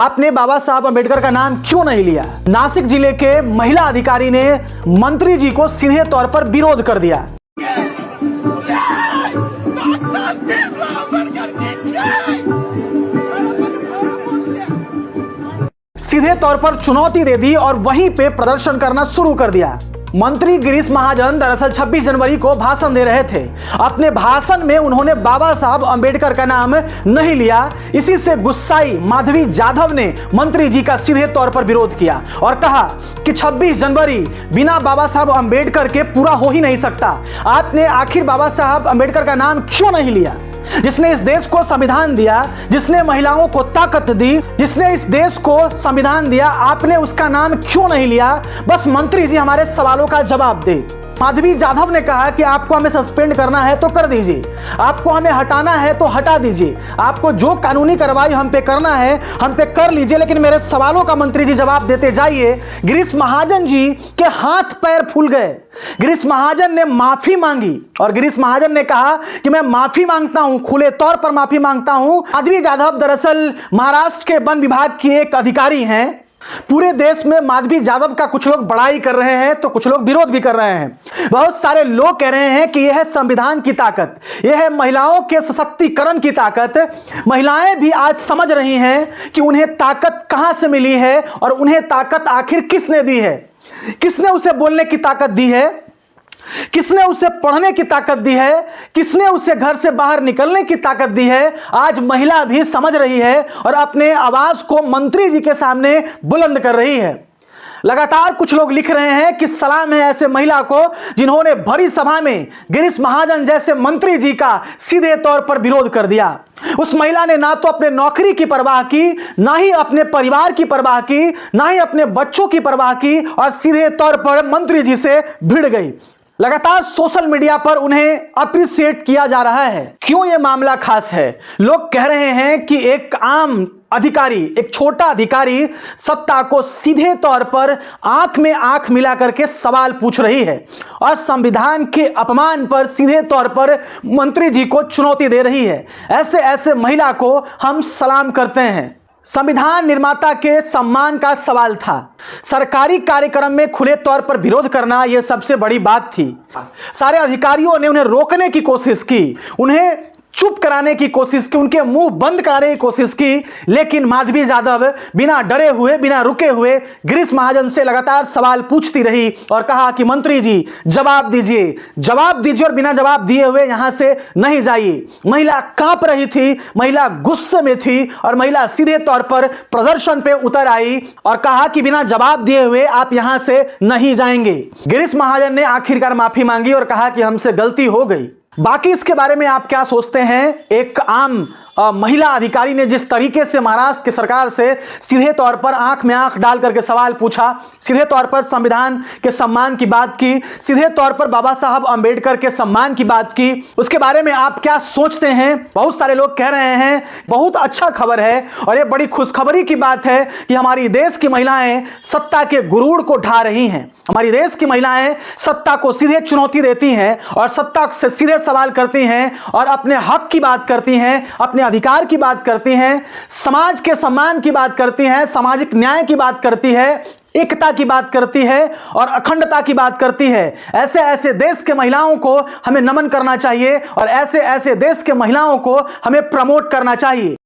आपने बाबा साहब अंबेडकर का नाम क्यों नहीं लिया? नासिक जिले के महिला अधिकारी ने मंत्री जी को सीधे तौर पर विरोध कर दिया। सीधे तौर पर चुनौती दे दी और वहीं पे प्रदर्शन करना शुरू कर दिया। मंत्री गिरीश महाजन दरअसल 26 जनवरी को भाषण दे रहे थे। अपने भाषण में उन्होंने बाबा साहब अंबेडकर का नाम नहीं लिया। इसी से गुस्साई माधवी जाधव ने मंत्री जी का सीधे तौर पर विरोध किया और कहा कि 26 जनवरी बिना बाबा साहब अंबेडकर के पूरा हो ही नहीं सकता। आपने आखिर बाबा साहब अंबेडकर का नाम क्यों नहीं लिया? जिसने इस देश को संविधान दिया, जिसने महिलाओं को ताकत दी, जिसने इस देश को संविधान दिया, आपने उसका नाम क्यों नहीं लिया? बस मंत्री जी हमारे सवालों का जवाब दे। माधवी जाधव ने कहा कि आपको हमें सस्पेंड करना है तो कर दीजिए, आपको हमें हटाना है तो हटा दीजिए, आपको जो कानूनी कार्रवाई हम पे करना है हम पे कर लीजिए, लेकिन मेरे सवालों का मंत्री जी जवाब देते जाइए। गिरीश महाजन जी के हाथ पैर फूल गए। गिरीश महाजन ने माफी मांगी और गिरीश महाजन ने कहा कि मैं माफी मांगता हूं, खुले तौर पर माफी मांगता हूं। माधवी जाधव दरअसल महाराष्ट्र के वन विभाग की एक अधिकारी हैं। पूरे देश में माधवी जाधव का कुछ लोग बड़ाई कर रहे हैं तो कुछ लोग विरोध भी कर रहे हैं। बहुत सारे लोग कह रहे हैं कि यह है संविधान की ताकत, यह है महिलाओं के सशक्तिकरण की ताकत। महिलाएं भी आज समझ रही हैं कि उन्हें ताकत कहां से मिली है और उन्हें ताकत आखिर किसने दी है। किसने उसे बोलने की ताकत दी है, किसने उसे पढ़ने की ताकत दी है, किसने उसे घर से बाहर निकलने की ताकत दी है। आज महिला भी समझ रही है और अपने आवाज को मंत्री जी के सामने बुलंद कर रही है। लगातार कुछ लोग लिख रहे हैं कि सलाम है ऐसे महिला को जिन्होंने भरी सभा में गिरीश महाजन जैसे मंत्री जी का सीधे तौर पर विरोध कर दिया। उस महिला ने ना तो अपने नौकरी की परवाह की, ना ही अपने परिवार की परवाह की, ना ही अपने बच्चों की परवाह की और सीधे तौर पर मंत्री जी से भिड़ गई। लगातार सोशल मीडिया पर उन्हें अप्रिशिएट किया जा रहा है। क्यों यह मामला खास है? लोग कह रहे हैं कि एक आम अधिकारी, एक छोटा अधिकारी सत्ता को सीधे तौर पर आंख में आंख मिला करके सवाल पूछ रही है और संविधान के अपमान पर सीधे तौर पर मंत्री जी को चुनौती दे रही है। ऐसे महिला को हम सलाम करते हैं। संविधान निर्माता के सम्मान का सवाल था। सरकारी कार्यक्रम में खुले तौर पर विरोध करना यह सबसे बड़ी बात थी। सारे अधिकारियों ने उन्हें रोकने की कोशिश की, उन्हें चुप कराने की कोशिश की, उनके मुंह बंद कराने की कोशिश की, लेकिन माधवी जाधव बिना डरे हुए, बिना रुके हुए गिरीश महाजन से लगातार सवाल पूछती रही और कहा कि मंत्री जी जवाब दीजिए, जवाब दीजिए और बिना जवाब दिए हुए यहां से नहीं जाइए। महिला कांप रही थी, महिला गुस्से में थी और महिला सीधे तौर पर प्रदर्शन पे उतर आई और कहा कि बिना जवाब दिए हुए आप यहां से नहीं जाएंगे। गिरीश महाजन ने आखिरकार माफी मांगी और कहा कि हमसे गलती हो गई। बाकी इसके बारे में आप क्या सोचते हैं? एक आम महिला अधिकारी ने जिस तरीके से महाराष्ट्र की सरकार से सीधे तौर पर आंख में आंख डाल करके सवाल पूछा, सीधे तौर पर संविधान के सम्मान की बात की, सीधे तौर पर बाबा साहब अंबेडकर के सम्मान की बात की, उसके बारे में आप क्या सोचते हैं? बहुत सारे लोग कह रहे हैं बहुत अच्छा खबर है और ये बड़ी खुशखबरी की बात है कि हमारी देश की महिलाएं सत्ता के गुरूर को ढा रही हैं। हमारी देश की महिलाएं सत्ता को सीधे चुनौती देती हैं और सत्ता से सीधे सवाल करती हैं और अपने हक की बात करती हैं, अपने अधिकार की बात करती हैं, समाज के सम्मान की बात करती हैं, सामाजिक न्याय की बात करती है, एकता की बात करती है और अखंडता की बात करती है। ऐसे देश के महिलाओं को हमें नमन करना चाहिए और ऐसे देश के महिलाओं को हमें प्रमोट करना चाहिए।